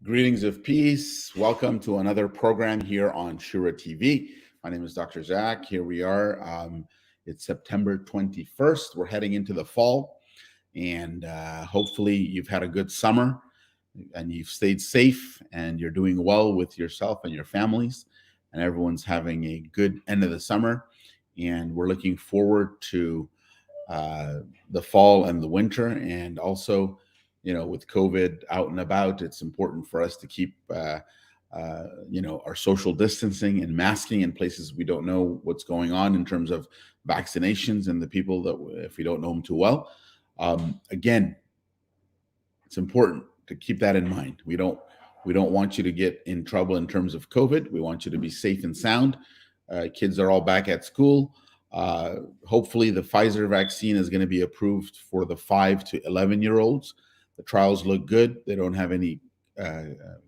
Greetings of peace. Welcome to another program here on ShuraTV. My name is Dr. Zach. Here we are. It's September 21st. We're heading into the fall, and hopefully you've had a good summer and you've stayed safe and you're doing well with yourself and your families, and everyone's having a good end of the summer. And we're looking forward to the fall and the winter, and also with COVID out and about, it's important for us to keep, our social distancing and masking in places we don't know what's going on in terms of vaccinations and the people that, if we don't know them too well. Again, it's important to keep that in mind. We don't want you to get in trouble in terms of COVID. We want you to be safe and sound. Kids are all back at school. Hopefully the Pfizer vaccine is going to be approved for the 5 to 11-year-olds. The trials look good. They don't have any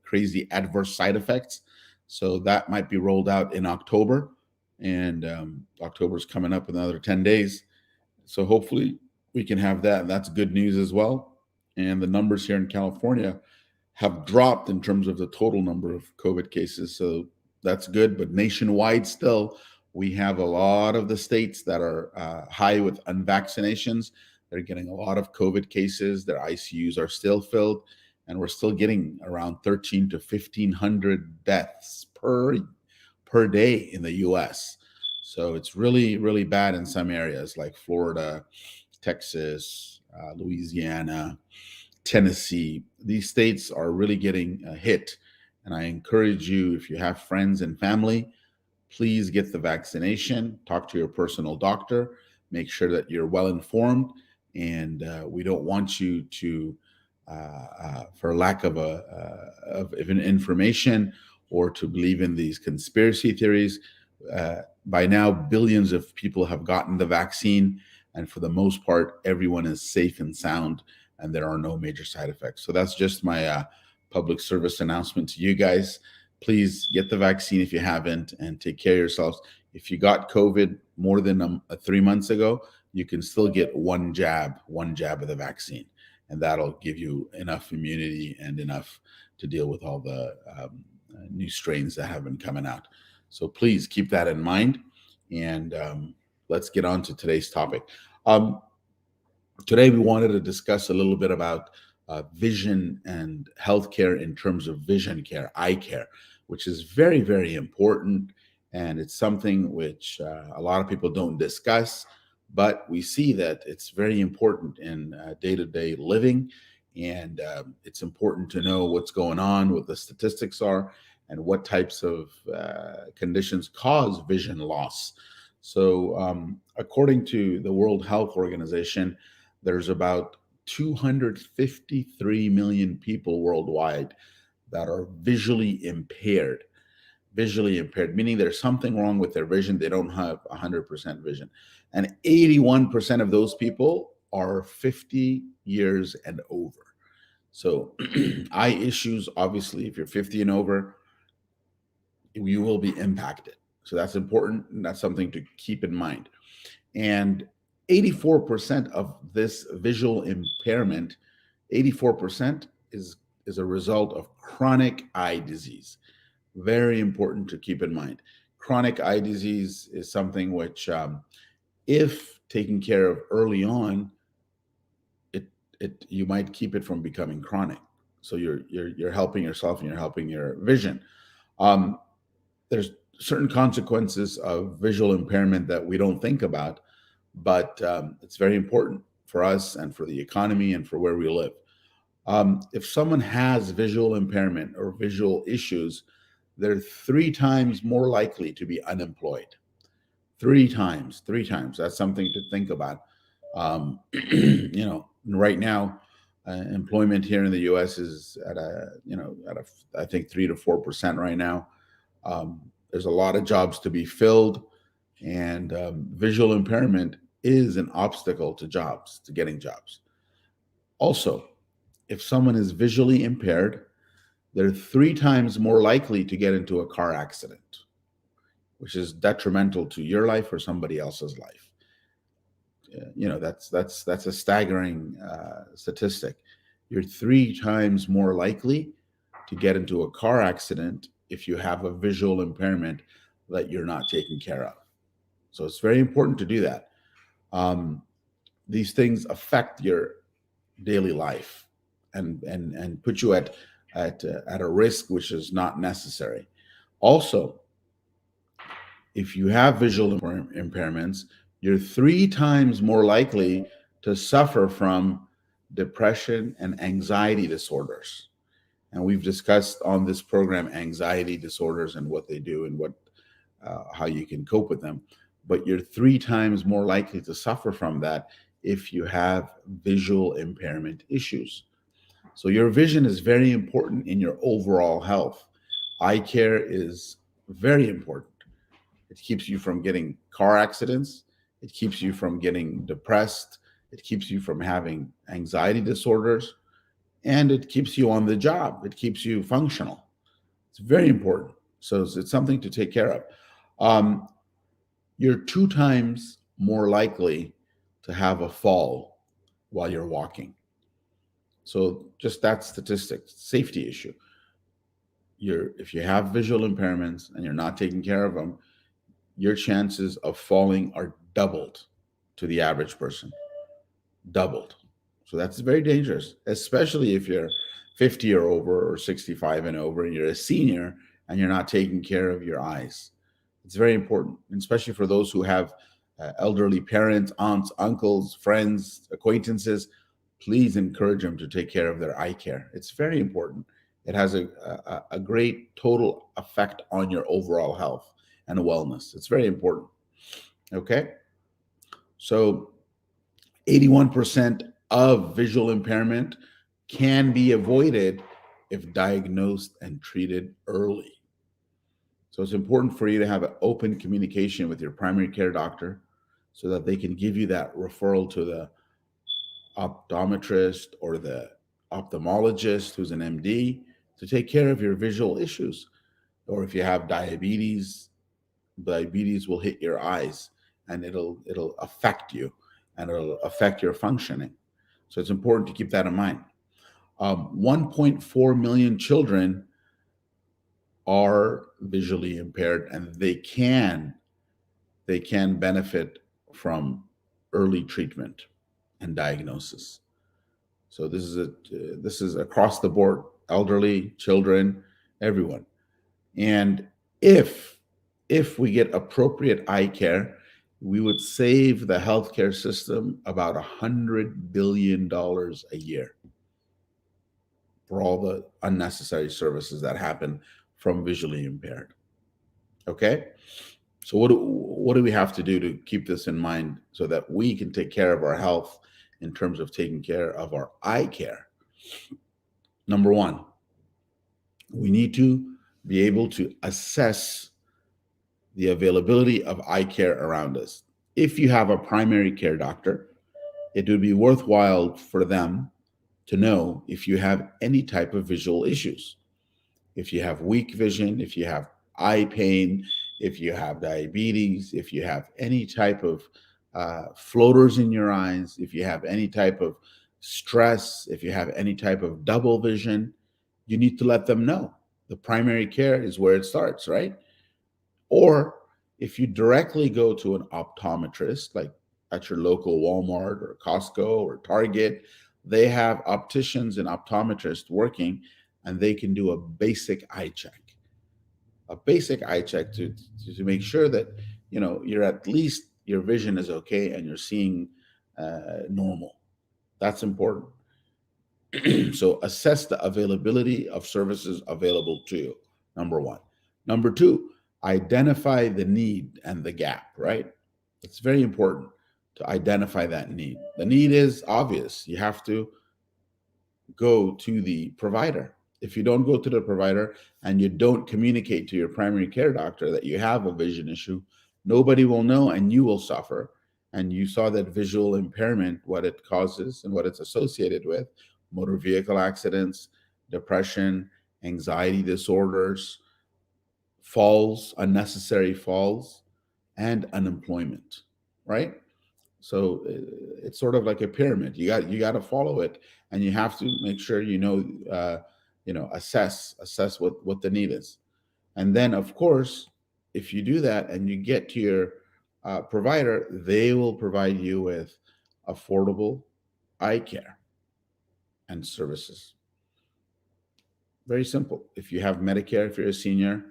crazy adverse side effects. So that might be rolled out in October. And October is coming up in another 10 days. So hopefully we can have that. And that's good news as well. And the numbers here in California have dropped in terms of the total number of COVID cases. So that's good. But nationwide still, we have a lot of the states that are high with unvaccinations. They're getting a lot of COVID cases. Their ICUs are still filled, and we're still getting around 1,300 to 1,500 deaths per day in the U.S. So it's really, really bad in some areas like Florida, Texas, Louisiana, Tennessee. These states are really getting hit. And I encourage you, if you have friends and family, please get the vaccination. Talk to your personal doctor. Make sure that you're well informed. And we don't want you to, for lack of information or to believe in these conspiracy theories. By now, billions of people have gotten the vaccine, and for the most part, everyone is safe and sound, and there are no major side effects. So that's just my public service announcement to you guys. Please get the vaccine if you haven't, and take care of yourselves. If you got COVID more than 3 months ago, you can still get one jab of the vaccine, and that'll give you enough immunity and enough to deal with all the new strains that have been coming out. So please keep that in mind, and let's get on to today's topic. Today we wanted to discuss a little bit about vision and healthcare in terms of vision care, eye care, which is very, very important, and it's something which a lot of people don't discuss. But we see that it's very important in day-to-day living, and it's important to know what's going on, what the statistics are, and what types of conditions cause vision loss. So according to the World Health Organization, there's about 253 million people worldwide that are visually impaired, meaning there's something wrong with their vision. They don't have 100% vision. And 81% of those people are 50 years and over. So eye issues, obviously, if you're 50 and over, you will be impacted. So that's important, and that's something to keep in mind. And 84% of this visual impairment, 84% is a result of chronic eye disease. Very important to keep in mind. Chronic eye disease is something which, if taken care of early on, you might keep it from becoming chronic. So you're helping yourself and you're helping your vision. There's certain consequences of visual impairment that we don't think about, but it's very important for us and for the economy and for where we live. If someone has visual impairment or visual issues, they're 3 times more likely to be unemployed. 3 times. That's something to think about. Right now, employment here in the U.S. is at I think 3 to 4% right now. There's a lot of jobs to be filled, and visual impairment is an obstacle to getting jobs. Also, if someone is visually impaired, they're 3 times more likely to get into a car accident, which is detrimental to your life or somebody else's life. That's a staggering statistic. You're 3 times more likely to get into a car accident if you have a visual impairment that you're not taking care of. So it's very important to do that. These things affect your daily life and put you at a risk which is not necessary. Also, if you have visual impairments, you're 3 times more likely to suffer from depression and anxiety disorders. And we've discussed on this program anxiety disorders and what they do and how you can cope with them. But you're 3 times more likely to suffer from that if you have visual impairment issues. So your vision is very important in your overall health. Eye care is very important. It keeps you from getting car accidents. It keeps you from getting depressed. It keeps you from having anxiety disorders. And it keeps you on the job. It keeps you functional. It's very important. So it's something to take care of. You're 2 times more likely to have a fall while you're walking. So just that statistic, safety issue. If you have visual impairments and you're not taking care of them, your chances of falling are doubled to the average person. Doubled. So that's very dangerous, especially if you're 50 or over or 65 and over and you're a senior and you're not taking care of your eyes. It's very important, especially for those who have elderly parents, aunts, uncles, friends, acquaintances. Please encourage them to take care of their eye care. It's very important. It has a great total effect on your overall health and wellness. It's very important. Okay? So 81% of visual impairment can be avoided if diagnosed and treated early. So it's important for you to have an open communication with your primary care doctor so that they can give you that referral to the optometrist or the ophthalmologist who's an MD to take care of your visual issues. Or if you have diabetes will hit your eyes and it'll affect you and it'll affect your functioning. So it's important to keep that in mind. 1.4 million children are visually impaired and they can benefit from early treatment and diagnosis. So this is across the board, elderly, children, everyone. And if we get appropriate eye care, we would save the healthcare system about $100 billion a year for all the unnecessary services that happen from visually impaired. Okay? So what do we have to do to keep this in mind so that we can take care of our health in terms of taking care of our eye care? Number one, we need to be able to assess the availability of eye care around us. If you have a primary care doctor, it would be worthwhile for them to know if you have any type of visual issues. If you have weak vision, if you have eye pain, if you have diabetes, if you have any type of floaters in your eyes, if you have any type of stress, if you have any type of double vision, you need to let them know. The primary care is where it starts, right? Or if you directly go to an optometrist, like at your local Walmart or Costco or Target, they have opticians and optometrists working, and they can do a basic eye check. A basic eye check to make sure that you're at least your vision is okay and you're seeing normal. That's important. So assess the availability of services available to you, number one. Number two, identify the need and the gap, right? It's very important to identify that need. The need is obvious. You have to go to the provider. If you don't go to the provider and you don't communicate to your primary care doctor that you have a vision issue, nobody will know and you will suffer. And you saw that visual impairment, what it causes and what it's associated with: motor vehicle accidents, depression, anxiety disorders, falls, unnecessary falls, and unemployment, right? So it's sort of like a pyramid. You got to follow it, and you have to make sure assess what the need is. And then, of course, if you do that and you get to your provider, they will provide you with affordable eye care and services. Very simple. If you have Medicare, if you're a senior,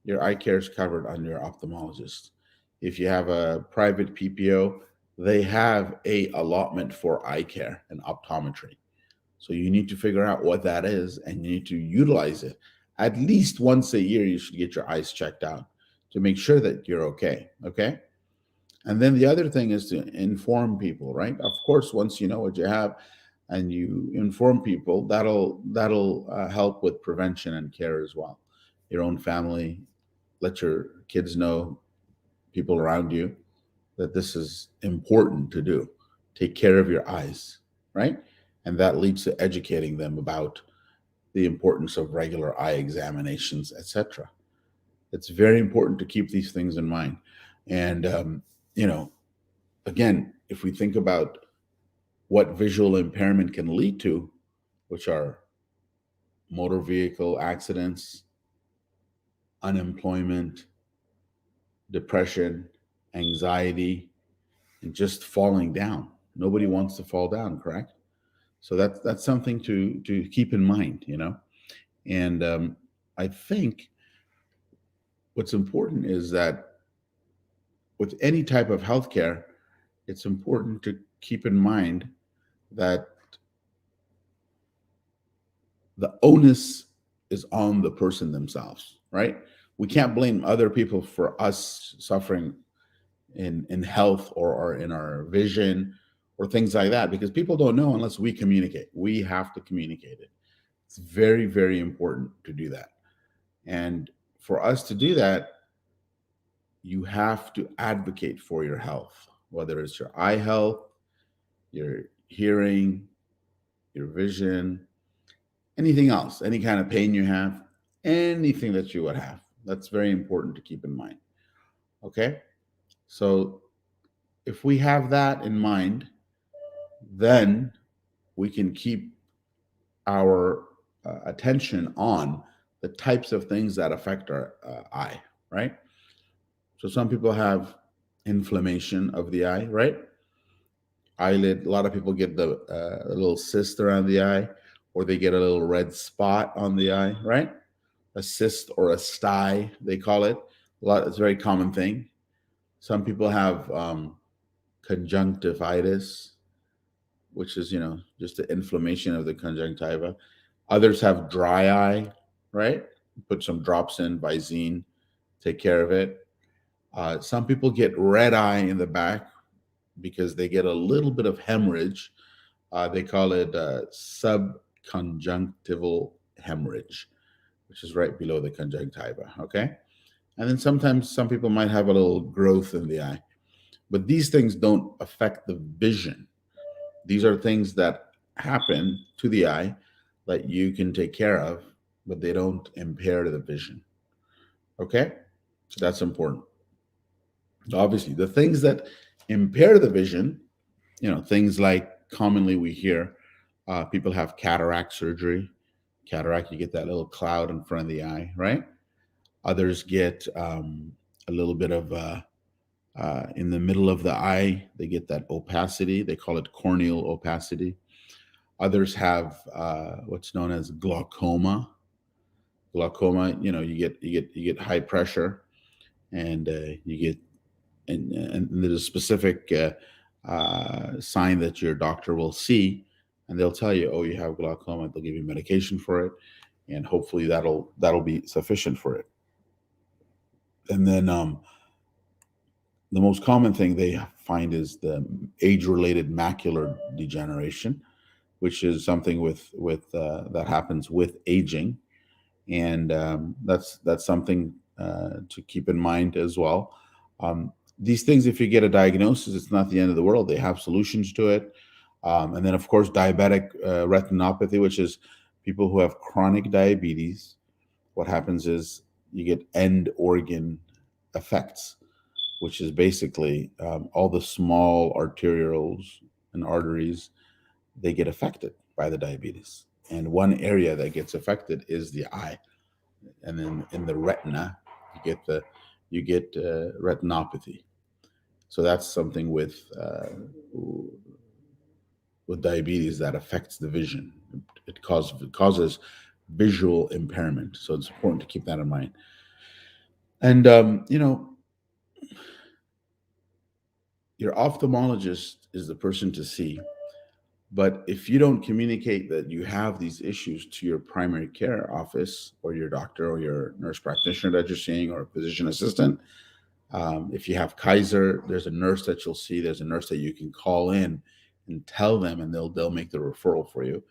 your eye care is covered under your ophthalmologist. If you have a private PPO, they have a allotment for eye care and optometry. So you need to figure out what that is, and you need to utilize it. At least once a year, you should get your eyes checked out to make sure that you're okay. Okay. And then the other thing is to inform people, right? Of course, once you know what you have and you inform people, that'll help with prevention and care as well. Your own family, let your kids know, people around you, that this is important to do. Take care of your eyes, right? And that leads to educating them about the importance of regular eye examinations, etc. It's very important to keep these things in mind. And again, if we think about what visual impairment can lead to, which are motor vehicle accidents, unemployment, depression, anxiety, and just falling down. Nobody wants to fall down, correct? So that's something to keep in mind, And I think what's important is that with any type of healthcare, it's important to keep in mind that the onus is on the person themselves, right? We can't blame other people for us suffering in health or in our vision or things like that, because people don't know unless we communicate. We have to communicate it. It's very, very important to do that. And for us to do that, you have to advocate for your health, whether it's your eye health, your hearing, your vision, anything else, any kind of pain you have, anything that you would have. That's very important to keep in mind. Okay? So if we have that in mind, then we can keep our attention on the types of things that affect our eye, right? So some people have inflammation of the eye, right? Eyelid, a lot of people get the a little cyst around the eye, or they get a little red spot on the eye, right? A cyst or a sty, they call it. It's a very common thing. Some people have conjunctivitis, which is, just the inflammation of the conjunctiva. Others have dry eye, right? Put some drops in, Visine, take care of it. Some people get red eye in the back because they get a little bit of hemorrhage. They call it subconjunctival hemorrhage, which is right below the conjunctiva, okay? And then sometimes some people might have a little growth in the eye. But these things don't affect the vision. These are things that happen to the eye that you can take care of, but they don't impair the vision. Okay? So that's important. Obviously, the things that impair the vision, things like commonly we hear people have cataract surgery. Cataract, you get that little cloud in front of the eye, right? Others get a little bit of in the middle of the eye, they get that opacity. They call it corneal opacity. Others have what's known as glaucoma. Glaucoma, you get high pressure, and you get and there's a specific sign that your doctor will see, and they'll tell you, oh, you have glaucoma. They'll give you medication for it, and hopefully that'll be sufficient for it. And then the most common thing they find is the age-related macular degeneration, which is something with that happens with aging, and that's something to keep in mind as well. These things, if you get a diagnosis, it's not the end of the world. They have solutions to it. And then, of course, diabetic retinopathy, which is people who have chronic diabetes. What happens is you get end organ effects, which is basically all the small arterioles and arteries, they get affected by the diabetes. And one area that gets affected is the eye, and then in the retina, you get retinopathy. So that's something with diabetes that affects the vision. It causes visual impairment. So it's important to keep that in mind. And your ophthalmologist is the person to see. But if you don't communicate that you have these issues to your primary care office or your doctor or your nurse practitioner that you're seeing or a physician assistant, if you have Kaiser, there's a nurse that you'll see. There's a nurse that you can call in and tell them, and they'll make the referral for you.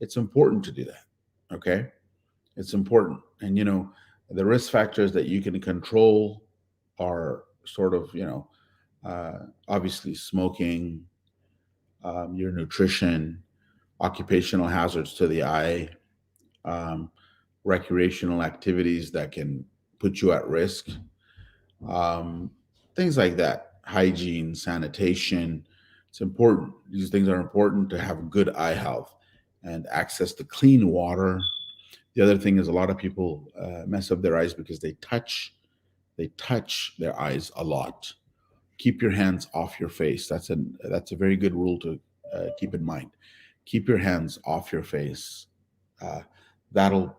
It's important to do that. Okay, it's important. And the risk factors that you can control are sort of obviously smoking, your nutrition, occupational hazards to the eye, um, recreational activities that can put you at risk, um, things like that, hygiene, sanitation. It's important. These things are important to have good eye health and access to clean water. The other thing is a lot of people mess up their eyes because they touch their eyes a lot. Keep your hands off your face. That's a very good rule to keep in mind. Keep your hands off your face. Uh, that'll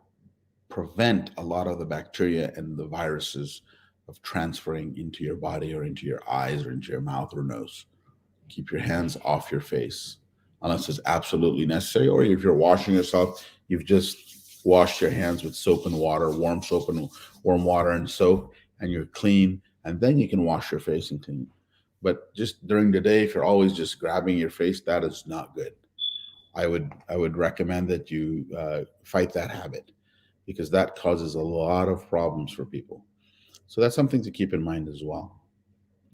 prevent a lot of the bacteria and the viruses of transferring into your body or into your eyes or into your mouth or nose. Keep your hands off your face unless it's absolutely necessary. Or if you're washing yourself, you've just washed your hands with soap and water, warm soap and warm water and soap, and you're clean. And then you can wash your face and clean. But just during the day, if you're always just grabbing your face, that is not good. I would recommend that you fight that habit because that causes a lot of problems for people. So that's something to keep in mind as well.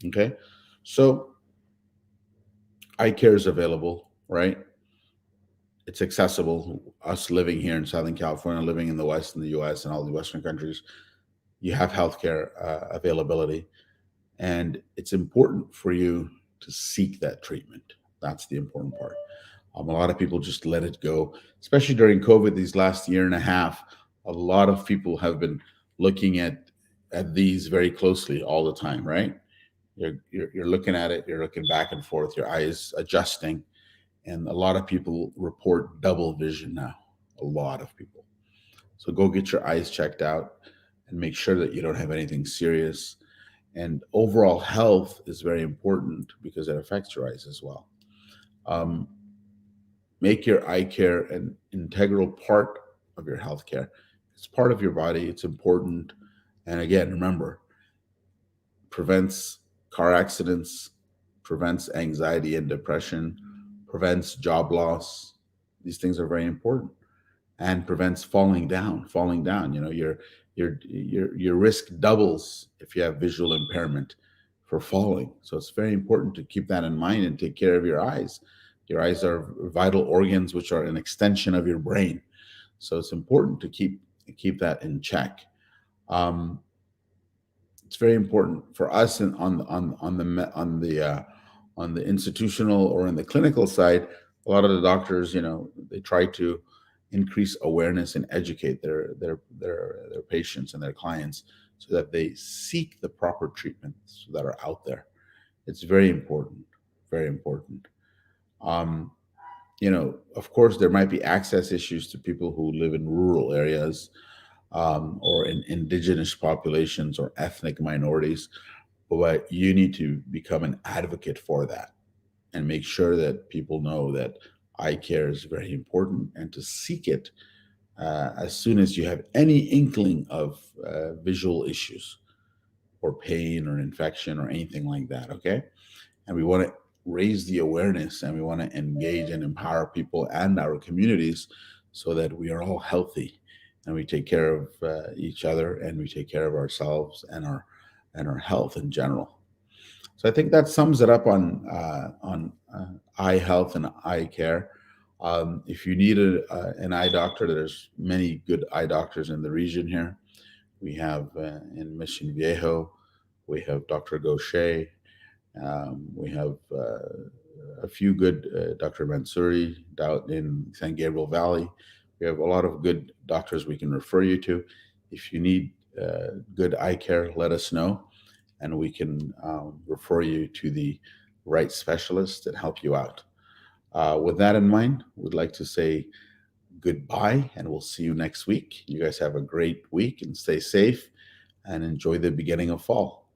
Okay. So eye care is available, right? It's accessible. Us living here in Southern California, living in the West, in the US, and all the Western countries, you have healthcare availability. And it's important for you to seek that treatment. That's the important part. A lot of people just let it go, especially during COVID. These last year and a half, a lot of people have been looking at these very closely all the time. Right? You're looking at it. You're looking back and forth. Your eyes adjusting, and a lot of people report double vision now. A lot of people. So go get your eyes checked out and make sure that you don't have anything serious. And overall health is very important because it affects your eyes as well. Um, make your eye care an integral part of your health care. It's part of your body, it's important. And again, remember, prevents car accidents, prevents anxiety and depression, prevents job loss. These things are very important, and prevents falling down. Falling down, your risk doubles if you have visual impairment for falling. So it's very important to keep that in mind and take care of your eyes. Your eyes are vital organs, which are an extension of your brain. So it's important to keep that in check. Um, it's very important for us and on the institutional or in the clinical side. A lot of the doctors, they try to increase awareness and educate their patients and their clients so that they seek the proper treatments that are out there. It's very important, very important. Um, of course, there might be access issues to people who live in rural areas, or in indigenous populations or ethnic minorities, but you need to become an advocate for that and make sure that people know that eye care is very important and to seek it as soon as you have any inkling of visual issues or pain or infection or anything like that. Okay. And we want to raise the awareness and we want to engage and empower people and our communities so that we are all healthy and we take care of each other and we take care of ourselves and our health in general. So I think that sums it up on eye health and eye care. If you need an eye doctor, there's many good eye doctors in the region here. We have in Mission Viejo, we have Dr. Gaucher. We have a few good Dr. Mansouri out in San Gabriel Valley. We have a lot of good doctors we can refer you to. If you need good eye care, let us know, and we can refer you to the right specialist and help you out. With that in mind, we'd like to say goodbye, and we'll see you next week. You guys have a great week and stay safe and enjoy the beginning of fall.